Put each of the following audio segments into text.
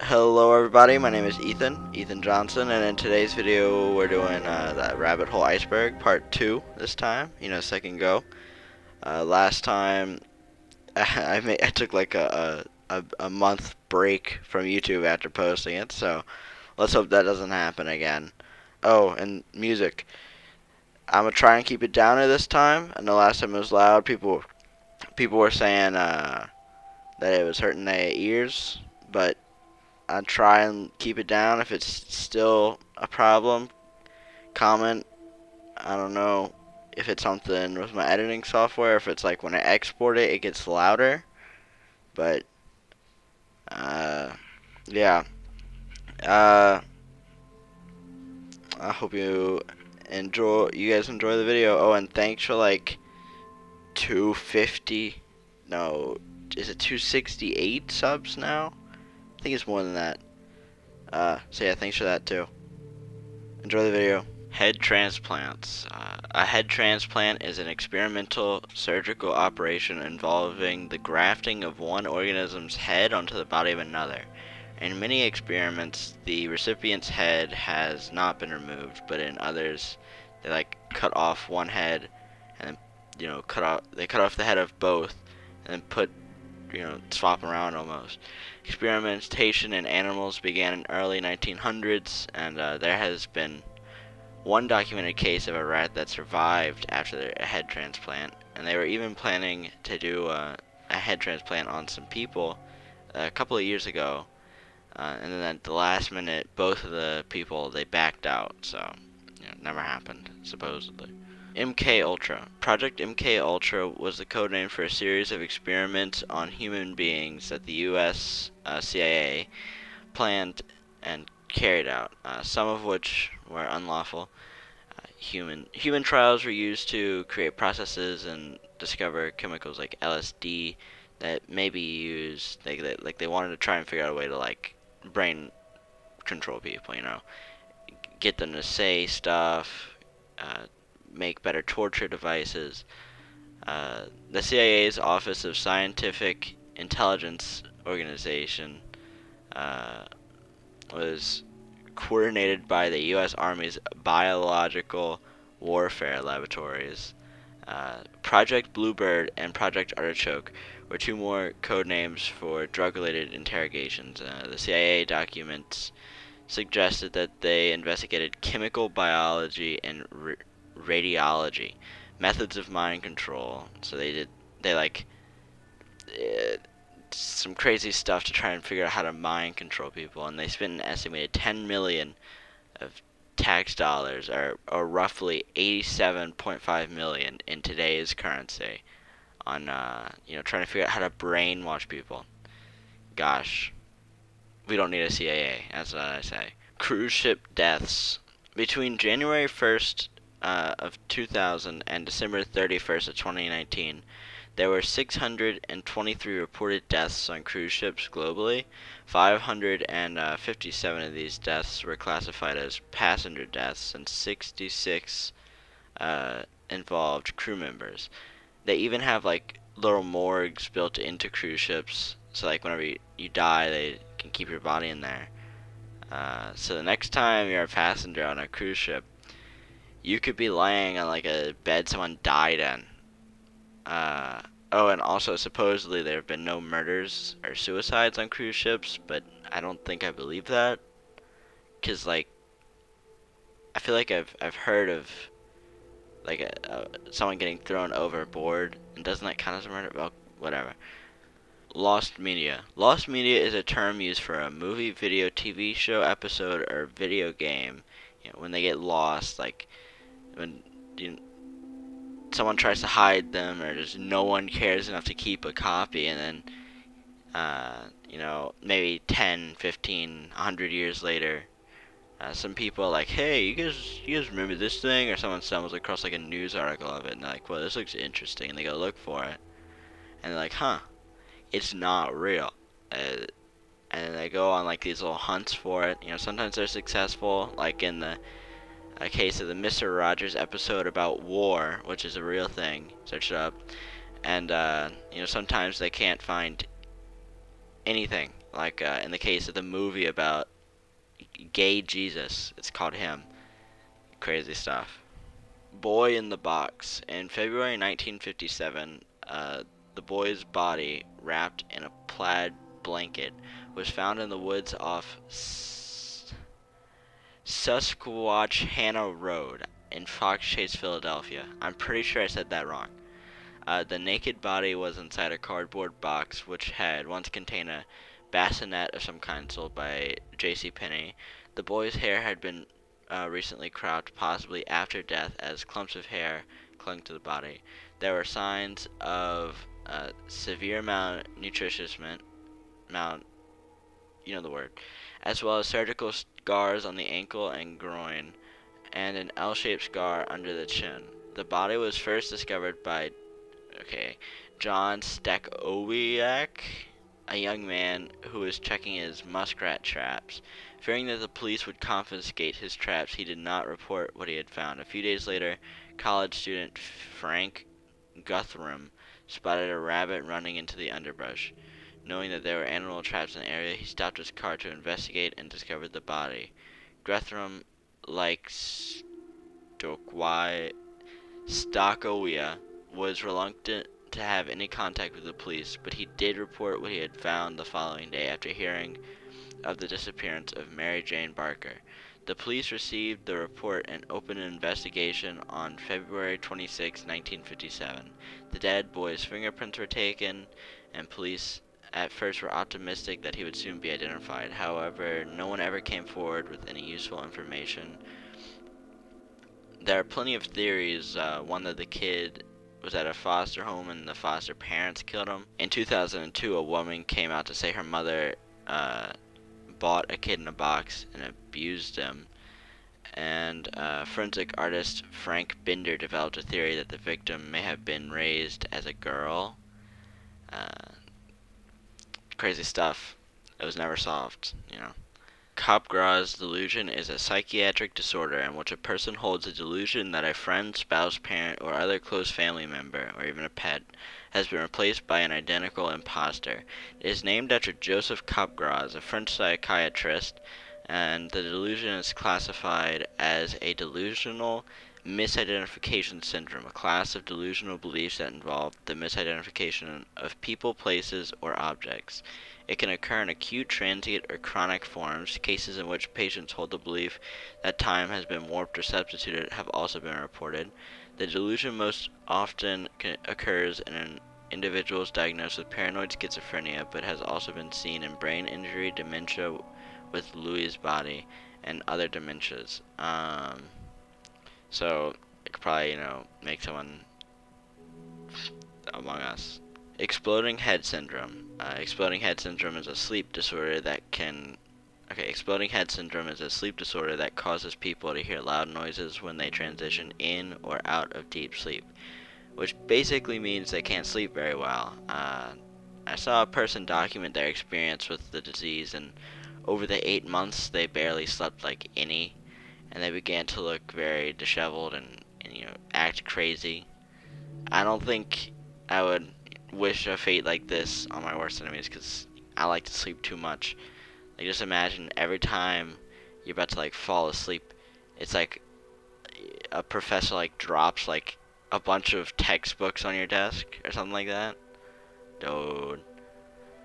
Hello everybody, my name is Ethan Johnson, and in today's video we're doing that rabbit hole iceberg part 2 this time, second go. Last time I took like a month break from YouTube after posting it, so let's hope that doesn't happen again. Oh, and music. I'm gonna try and keep it downer this time. I know last time it was loud. People were saying that it was hurting their ears, but I try and keep it down. If it's still a problem, comment. I don't know if it's something with my editing software, if it's like when I export it, it gets louder. But, yeah. Uh, I hope you guys enjoy the video. Oh, and thanks for like 250, no, is it 268 subs now? I think it's more than that. So yeah, thanks for that too. Enjoy the video. Head transplants. A head transplant is an experimental surgical operation involving the grafting of one organism's head onto the body of another. In many experiments, the recipient's head has not been removed, but in others, they like cut off one head and then cut off the head of both and then swap them around almost. Experimentation in animals began in early 1900s, and there has been one documented case of a rat that survived after a head transplant, and they were even planning to do a head transplant on some people a couple of years ago, and then at the last minute, both of the people, they backed out, so it never happened, supposedly. MKUltra. Project MKUltra was the codename for a series of experiments on human beings that the U.S. CIA planned and carried out, some of which were unlawful. Human trials were used to create processes and discover chemicals like LSD that may be used. They wanted to try and figure out a way to like brain control people, get them to say stuff, make better torture devices. The CIA's Office of Scientific Intelligence Organization was coordinated by the U.S. Army's Biological Warfare Laboratories. Project Bluebird and Project Artichoke were two more code names for drug-related interrogations. The CIA documents suggested that they investigated chemical biology and radiology, methods of mind control. So they like some crazy stuff to try and figure out how to mind control people, and they spent an estimated 10 million of tax dollars, or roughly 87.5 million in today's currency, on trying to figure out how to brainwash people. Gosh, we don't need a CIA, that's what I say. Cruise ship deaths. Between January 1st of 2000 and December 31st of 2019, there were 623 reported deaths on cruise ships globally. 557 of these deaths were classified as passenger deaths, and 66 involved crew members. They even have like little morgues built into cruise ships, so like whenever you die, they can keep your body in there. So the next time you're a passenger on a cruise ship, you could be laying on like a bed someone died in. Oh, and also supposedly there have been no murders or suicides on cruise ships, but I don't think I believe that, cause like I feel like I've heard of like someone getting thrown overboard, and doesn't that count as a murder? Well, whatever. Lost media. Lost media is a term used for a movie, video, TV show, episode, or video game. When they get lost, like when someone tries to hide them, or just no one cares enough to keep a copy, and then maybe 10, 15, 100 years later, some people are like, hey, you guys remember this thing? Or someone stumbles across like a news article of it, and they're like, well, this looks interesting, and they go look for it, and they're like, huh, it's not real. And they go on like these little hunts for it. Sometimes they're successful, like in the case of the Mr. Rogers episode about war, which is a real thing. Search it up. And sometimes they can't find anything. Like in the case of the movie about gay Jesus, it's called him. Crazy stuff. Boy in the box. In February 1957, the boy's body, wrapped in a plaid blanket, was found in the woods off Susquehanna Road in Fox Chase, Philadelphia. I'm pretty sure I said that wrong. The naked body was inside a cardboard box which had once contained a bassinet of some kind sold by J.C. Penney. The boy's hair had been recently cropped, possibly after death, as clumps of hair clung to the body. There were signs of severe malnutrition, you know the word, as well as surgical scars on the ankle and groin, and an L-shaped scar under the chin. The body was first discovered by John Stachowiak, a young man who was checking his muskrat traps. Fearing that the police would confiscate his traps, he did not report what he had found. A few days later, college student Frank Guthrum spotted a rabbit running into the underbrush. Knowing that there were animal traps in the area, he stopped his car to investigate and discovered the body. Guthrum, like Stockwia, was reluctant to have any contact with the police, but he did report what he had found the following day after hearing of the disappearance of Mary Jane Barker. The police received the report and opened an investigation on February 26, 1957. The dead boy's fingerprints were taken, and police at first were optimistic that he would soon be identified. However, no one ever came forward with any useful information. There are plenty of theories. One that the kid was at a foster home and the foster parents killed him. In 2002, a woman came out to say her mother bought a kid in a box and abused him. And forensic artist Frank Binder developed a theory that the victim may have been raised as a girl. Crazy stuff. It was never solved, you know. Capgras Delusion is a psychiatric disorder in which a person holds a delusion that a friend, spouse, parent, or other close family member, or even a pet, has been replaced by an identical imposter. It is named after Joseph Capgras, a French psychiatrist, and the delusion is classified as a delusional misidentification syndrome, a class of delusional beliefs that involve the misidentification of people, places, or objects. It can occur in acute, transient, or chronic forms. Cases in which patients hold the belief that time has been warped or substituted have also been reported. The delusion most often occurs in individuals diagnosed with paranoid schizophrenia, but has also been seen in brain injury, dementia with Lewy body, and other dementias. So it could probably, make someone among us. Exploding head syndrome. Exploding head syndrome is a sleep disorder that causes people to hear loud noises when they transition in or out of deep sleep, which basically means they can't sleep very well. I saw a person document their experience with the disease, and over the 8 months they barely slept like any, and they began to look very disheveled and act crazy. I don't think I would wish a fate like this on my worst enemies, because I like to sleep too much. Like, just imagine every time you're about to fall asleep, it's like a professor drops a bunch of textbooks on your desk or something like that. Dude,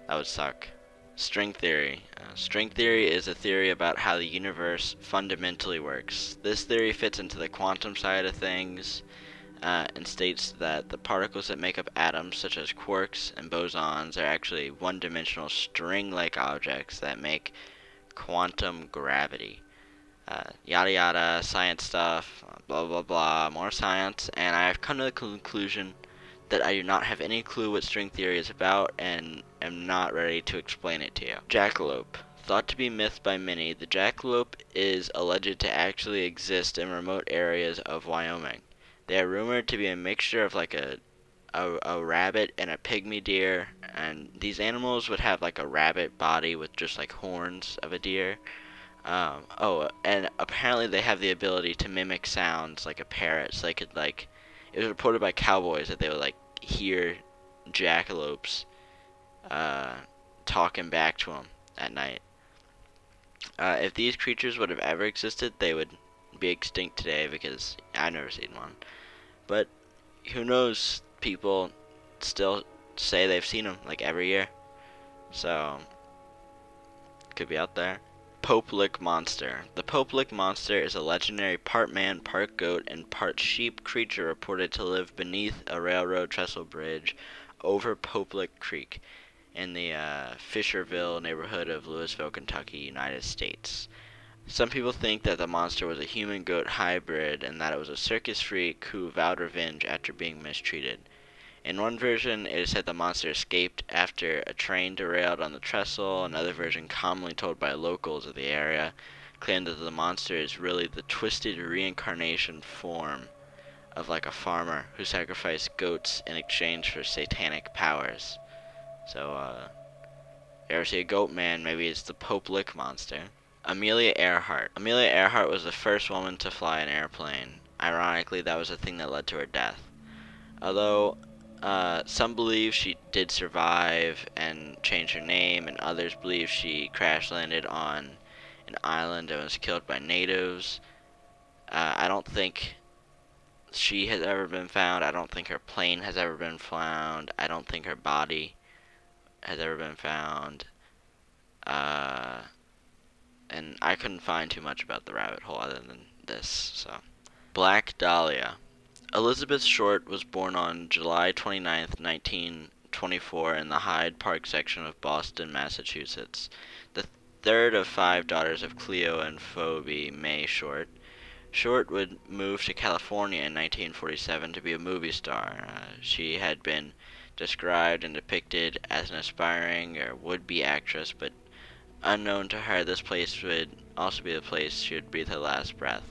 that would suck. String theory. String theory is a theory about how the universe fundamentally works. This theory fits into the quantum side of things, and states that the particles that make up atoms, such as quarks and bosons, are actually one-dimensional string-like objects that make quantum gravity. Yada yada, science stuff, blah blah blah, more science, and I have come to the conclusion that I do not have any clue what string theory is about and am not ready to explain it to you. Jackalope. Thought to be myth by many, the jackalope is alleged to actually exist in remote areas of Wyoming. They are rumored to be a mixture of a rabbit and a pygmy deer, and these animals would have a rabbit body with just horns of a deer. And apparently they have the ability to mimic sounds like a parrot, so they could it was reported by cowboys that they would hear jackalopes talking back to them. at night. If these creatures would have ever existed, they would be extinct today because I've never seen one. But who knows? People still say they've seen them like every year, so could be out there. Pope Lick Monster. The Pope Lick Monster is a legendary part man, part goat, and part sheep creature reported to live beneath a railroad trestle bridge over Pope Lick Creek in the Fisherville neighborhood of Louisville, Kentucky, United States. Some people think that the monster was a human-goat hybrid and that it was a circus freak who vowed revenge after being mistreated. In one version, it is said the monster escaped after a train derailed on the trestle. Another version, commonly told by locals of the area, claimed that the monster is really the twisted reincarnation form of like a farmer who sacrificed goats in exchange for satanic powers. So, you ever see a goat man, maybe it's the Pope Lick Monster. Amelia Earhart. Amelia Earhart was the first woman to fly an airplane. Ironically, that was the thing that led to her death. Although some believe she did survive and change her name, and others believe she crash landed on an island and was killed by natives. I don't think she has ever been found. I don't think her plane has ever been found. I don't think her body has ever been found. And I couldn't find too much about the rabbit hole other than this. So, Black Dhalia. Elizabeth Short was born on July 29th, 1924 in the Hyde Park section of Boston, Massachusetts, the third of 5 daughters of Cleo and Phoebe May Short. Short would move to California in 1947 to be a movie star. She had been described and depicted as an aspiring or would-be actress, but unknown to her, this place would also be the place she would breathe her last breath.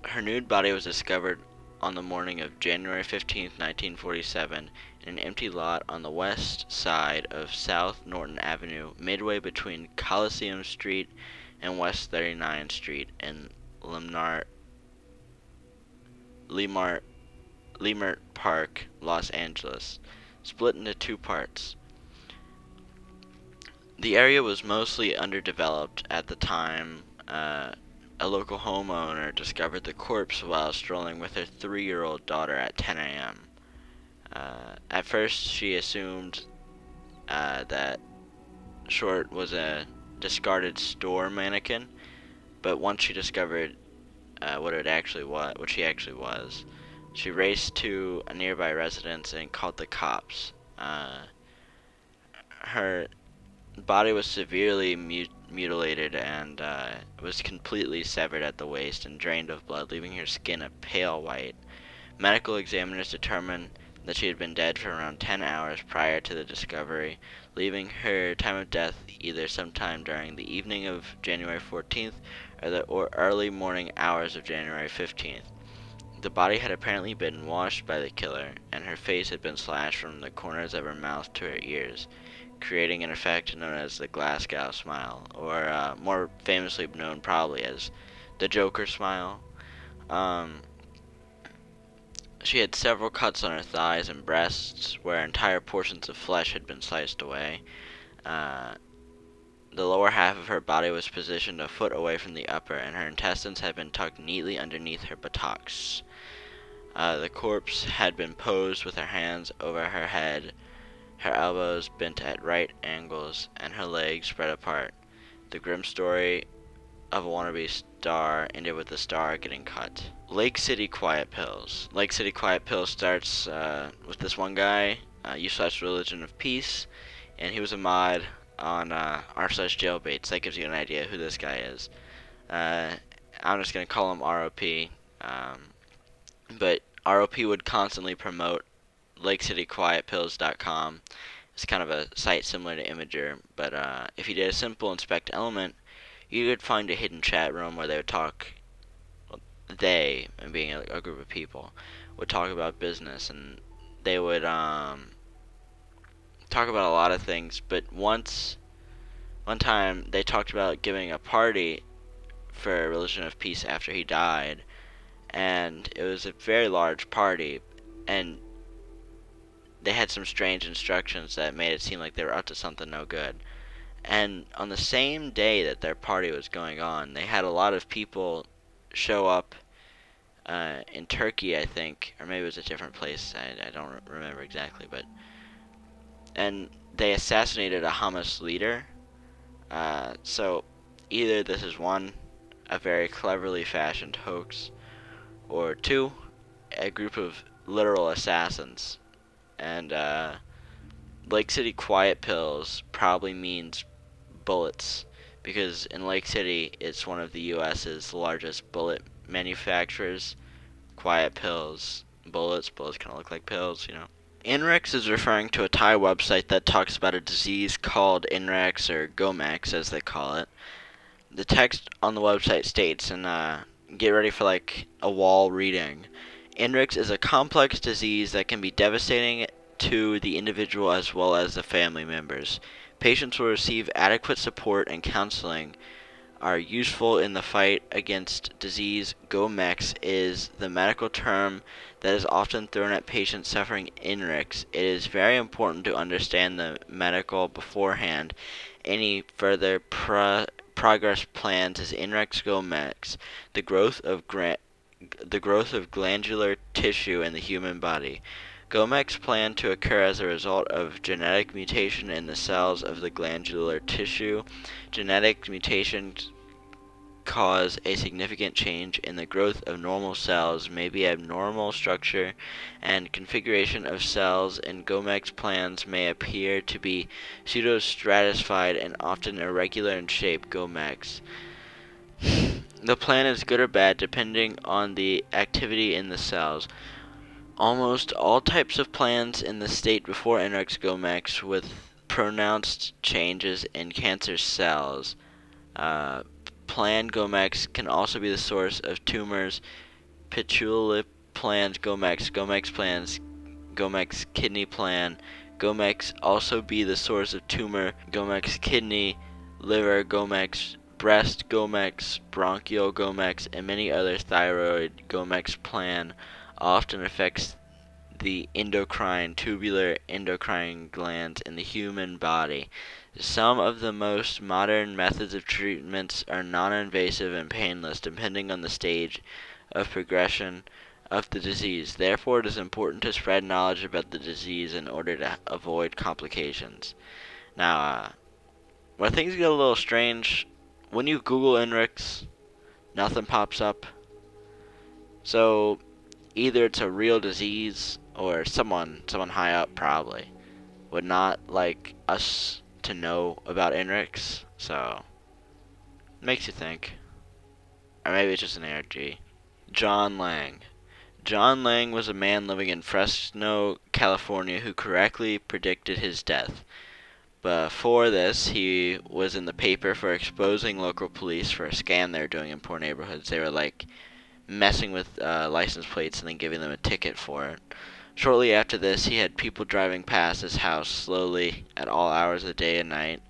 Her nude body was discovered on the morning of January 15, 1947, in an empty lot on the west side of South Norton Avenue, midway between Coliseum Street and West 39th Street in Leimert Park, Los Angeles, split into 2 parts. The area was mostly underdeveloped at the time. A local homeowner discovered the corpse while strolling with her 3-year-old daughter at 10 a.m. At first, she assumed that Short was a discarded store mannequin, but once she discovered what she actually was, she raced to a nearby residence and called the cops. Her body was severely mutilated and was completely severed at the waist and drained of blood, leaving her skin a pale white. Medical examiners determined that she had been dead for around 10 hours prior to the discovery, leaving her time of death either sometime during the evening of January 14th or early morning hours of January 15th. The body had apparently been washed by the killer, and her face had been slashed from the corners of her mouth to her ears, creating an effect known as the Glasgow smile, or more famously known probably as the Joker smile. She had several cuts on her thighs and breasts, where entire portions of flesh had been sliced away. The lower half of her body was positioned a foot away from the upper, and her intestines had been tucked neatly underneath her buttocks. The corpse had been posed with her hands over her head, her elbows bent at right angles, and her legs spread apart. The grim story of a wannabe star ended with the star getting cut. Lake City Quiet Pills. Lake City Quiet Pills starts with this one guy, u/Religion of Peace, and he was a mod on r/Jailbaits. That gives you an idea who this guy is. I'm just going to call him ROP. But ROP would constantly promote LakeCityQuietPills.com. It's kind of a site similar to Imager, but if you did a simple inspect element, you could find a hidden chat room where they would talk. They, and being a group of people, would talk about business, and they would talk about a lot of things. But one time they talked about giving a party for Religion of Peace after he died, and it was a very large party, and they had some strange instructions that made it seem like they were up to something no good. And on the same day that their party was going on, they had a lot of people show up in Turkey, I think, or maybe it was a different place. I don't remember exactly, and they assassinated a Hamas leader. So either this is one, a very cleverly fashioned hoax, or two, a group of literal assassins. And Lake City quiet pills probably means bullets, because in Lake City it's one of the U.S.'s largest bullet manufacturers. Quiet pills, bullets kind of look like pills, you know. Enricks is referring to a Thai website that talks about a disease called Enricks, or Gomex as they call it. The text on the website states, and get ready for like a wall reading, Enricks is a complex disease that can be devastating to the individual as well as the family members. Patients will receive adequate support and counseling are useful in the fight against disease. Gomex is the medical term that is often thrown at patients suffering Enricks. It is very important to understand the medical beforehand. Any further progress plans is Enricks Gomex, the growth of glandular tissue in the human body. Gomex plan to occur as a result of genetic mutation in the cells of the glandular tissue. Genetic mutations cause a significant change in the growth of normal cells, may be abnormal structure and configuration of cells, and Gomex plans may appear to be pseudostratified and often irregular in shape. Gomex. The plan is good or bad depending on the activity in the cells. Almost all types of plans in the state before Enricks Gomex with pronounced changes in cancer cells. Plan Gomex can also be the source of tumors. Pituitary plans Gomex, Gomex plans, Gomex kidney plan. Gomex also be the source of tumor. Gomex kidney, liver Gomex, breast Gomex, bronchial Gomex, and many other. Thyroid Gomex plan often affects the endocrine, tubular endocrine glands in the human body. Some of the most modern methods of treatments are non-invasive and painless, depending on the stage of progression of the disease. Therefore, it is important to spread knowledge about the disease in order to avoid complications. Now, where things get a little strange, when you Google Enricks, nothing pops up. So, either it's a real disease, or someone high up probably would not like us to know about Enricks, so makes you think. Or maybe it's just an ARG. John Lang. John Lang was a man living in Fresno, California who correctly predicted his death. Before this, he was in the paper for exposing local police for a scam they were doing in poor neighborhoods. They were like messing with license plates and then giving them a ticket for it. Shortly after this, he had people driving past his house slowly at all hours of the day and night.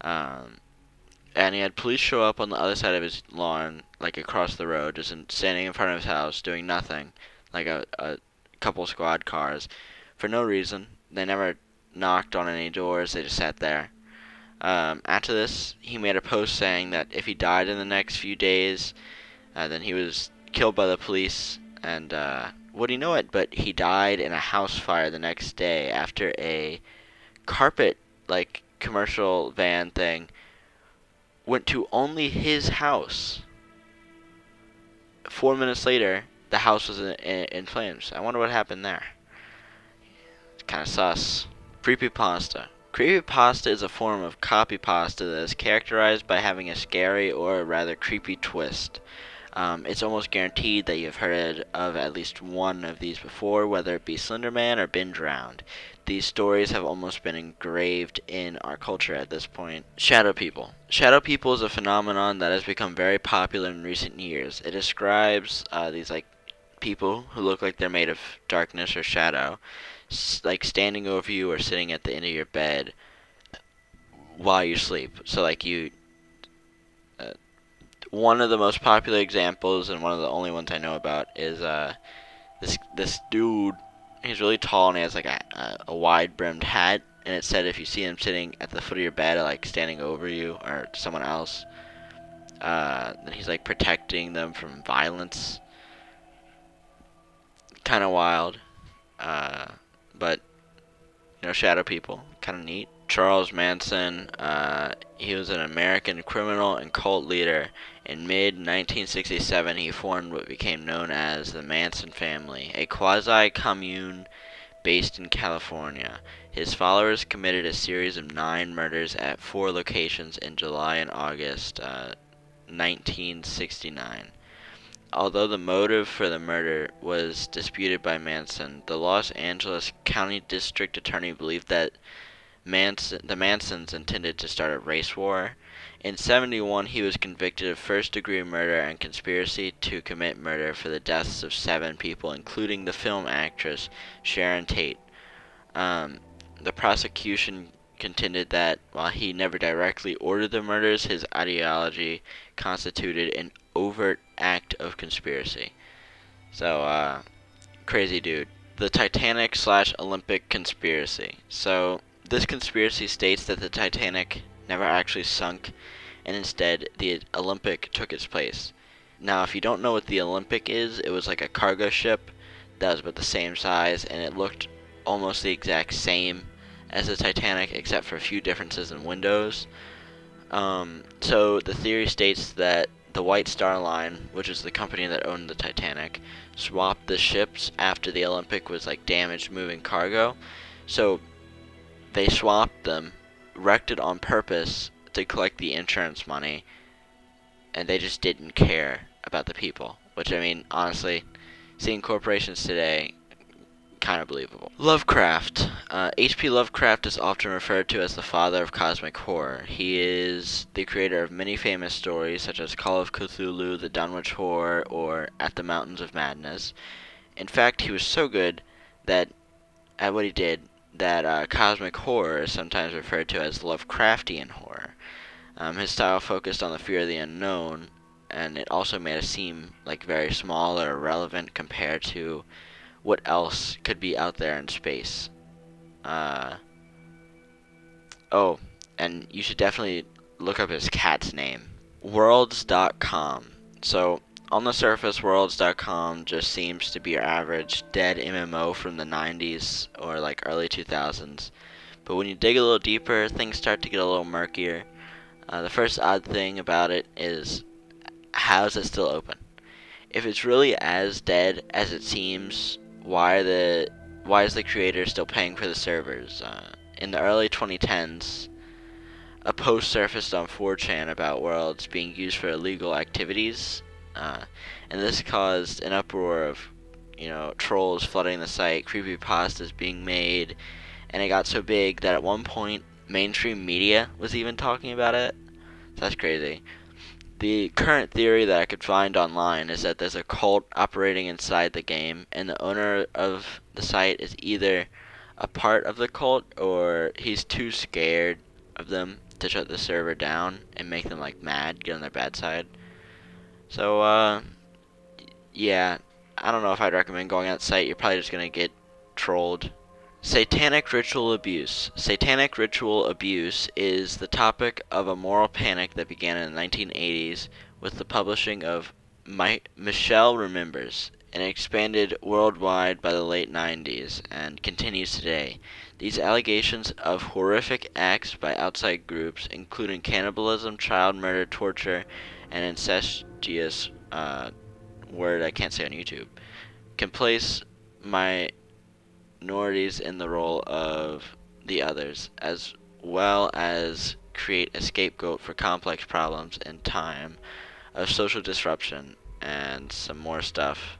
And he had police show up on the other side of his lawn, like across the road, just standing in front of his house, doing nothing, like a couple squad cars, for no reason. They never knocked on any doors, they just sat there. After this, he made a post saying that if he died in the next few days, then he was killed by the police, and would he know it, but he died in a house fire the next day after a carpet, like, commercial van thing went to only his house. 4 minutes later, the house was in flames. I wonder what happened there. It's kind of sus. Creepypasta. Creepypasta is a form of copypasta that is characterized by having a scary or a rather creepy twist. It's almost guaranteed that you've heard of at least one of these before, whether it be Slender Man or Been Drowned. These stories have almost been engraved in our culture at this point. Shadow people. Shadow people is a phenomenon that has become very popular in recent years. It describes these like people who look like they're made of darkness or shadow, like standing over you or sitting at the end of your bed while you sleep. So like you. One of the most popular examples, and one of the only ones I know about, is this dude. He's really tall and he has like a wide brimmed hat, and it said if you see him sitting at the foot of your bed, or like standing over you or someone else, then he's like protecting them from violence. Kind of wild, but shadow people, kind of neat. Charles Manson, he was an American criminal and cult leader. In mid-1967, he formed what became known as the Manson family, a quasi-commune based in California. His followers committed a series of 9 murders at 4 locations in July and August 1969. Although the motive for the murder was disputed by Manson, the Los Angeles County District Attorney believed that the Mansons intended to start a race war. In 1971, he was convicted of first-degree murder and conspiracy to commit murder for the deaths of 7 people, including the film actress Sharon Tate. The prosecution contended that while he never directly ordered the murders, his ideology constituted an overt act of conspiracy. So, crazy dude. The Titanic / Olympic conspiracy. So, this conspiracy states that the Titanic never actually sunk, and instead the Olympic took its place. Now, if you don't know what the Olympic is, it was like a cargo ship that was about the same size, and it looked almost the exact same as the Titanic, except for a few differences in windows. So the theory states that the White Star Line, which is the company that owned the Titanic, swapped the ships after the Olympic was like damaged moving cargo. So they swapped them, wrecked it on purpose to collect the insurance money, and they just didn't care about the people. Which, I mean, honestly, seeing corporations today, kind of believable. Lovecraft. H.P. Lovecraft is often referred to as the father of cosmic horror. He is the creator of many famous stories such as Call of Cthulhu, The Dunwich Horror, or At the Mountains of Madness. In fact, he was so good at what he did that cosmic horror is sometimes referred to as Lovecraftian horror. His style focused on the fear of the unknown, and it also made us seem like very small or irrelevant compared to what else could be out there in space. Oh, and you should definitely look up his cat's name. Worlds.com. So, on the surface, Worlds.com just seems to be your average dead MMO from the 90s or like early 2000s. But when you dig a little deeper, things start to get a little murkier. The first odd thing about it is, how is it still open? If it's really as dead as it seems, why is the creator still paying for the servers? In the early 2010s, a post surfaced on 4chan about Worlds being used for illegal activities, and this caused an uproar of, trolls flooding the site, creepypastas being made, and it got so big that at one point, mainstream media was even talking about it. That's crazy. The current theory that I could find online is that there's a cult operating inside the game, and the owner of the site is either a part of the cult or he's too scared of them to shut the server down and make them like mad, get on their bad side. So, yeah, I don't know if I'd recommend going on that site. You're probably just gonna get trolled. Satanic ritual abuse. Satanic ritual abuse is the topic of a moral panic that began in the 1980s with the publishing of Michelle Remembers, and expanded worldwide by the late 90s and continues today. These allegations of horrific acts by outside groups, including cannibalism, child murder, torture, and incestuous word I can't say on YouTube, can place minorities in the role of the others, as well as create a scapegoat for complex problems in time of social disruption and some more stuff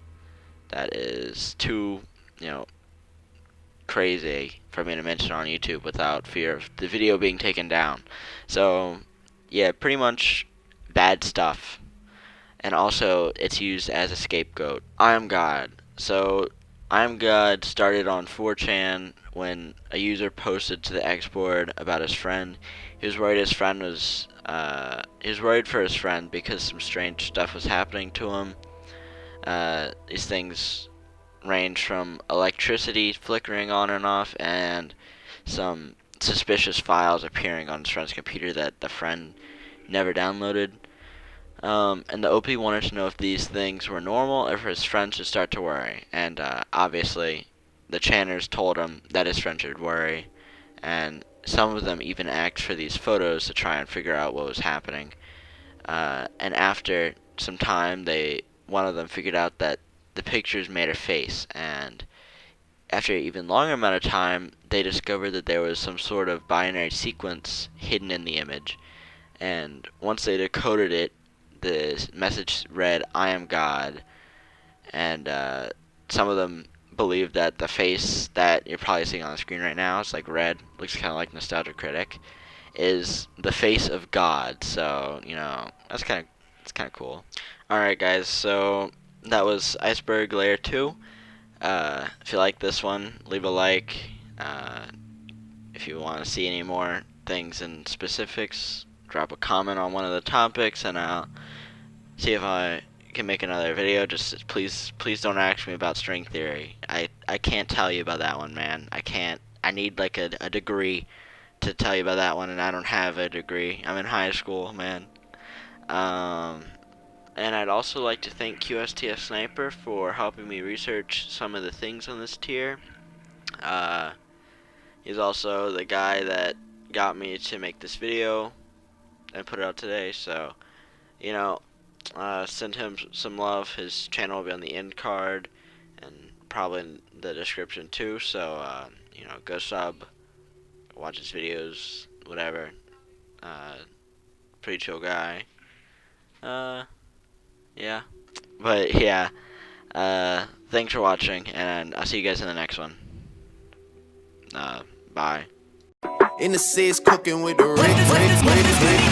that is too, crazy for me to mention on YouTube without fear of the video being taken down. So, yeah, pretty much bad stuff. And also, it's used as a scapegoat. I Am God. So, I Am God started on 4chan when a user posted to the X board about his friend. He was worried he was worried for his friend because some strange stuff was happening to him. These things range from electricity flickering on and off and some suspicious files appearing on his friend's computer that the friend never downloaded. And the OP wanted to know if these things were normal or if his friend should start to worry. And obviously, the channers told him that his friend should worry. And some of them even asked for these photos to try and figure out what was happening. And after some time, one of them figured out that the pictures made a face. And after an even longer amount of time, they discovered that there was some sort of binary sequence hidden in the image. And once they decoded it, the message read, "I am God." And some of them believe that the face that you're probably seeing on the screen right now, it's like red, looks kind of like Nostalgia Critic, is the face of God. So, you know, it's kind of cool. Alright guys, so that was Iceberg Layer 2. If you like this one, leave a like. If you want to see any more things and specifics, drop a comment on one of the topics, and I'll see if I can make another video. Just please don't ask me about string theory. I can't tell you about that one, man. I can't. I need like a degree to tell you about that one, and I don't have a degree. I'm in high school, man. And I'd also like to thank Qsts Sniper for helping me research some of the things on this tier. He's also the guy that got me to make this video and put it out today, so, you know, send him some love. His channel will be on the end card and probably in the description too, so, you know, go sub, watch his videos, whatever. Pretty chill guy. Yeah. But, yeah, thanks for watching, and I'll see you guys in the next one. Bye. In the seas cooking with the Rick.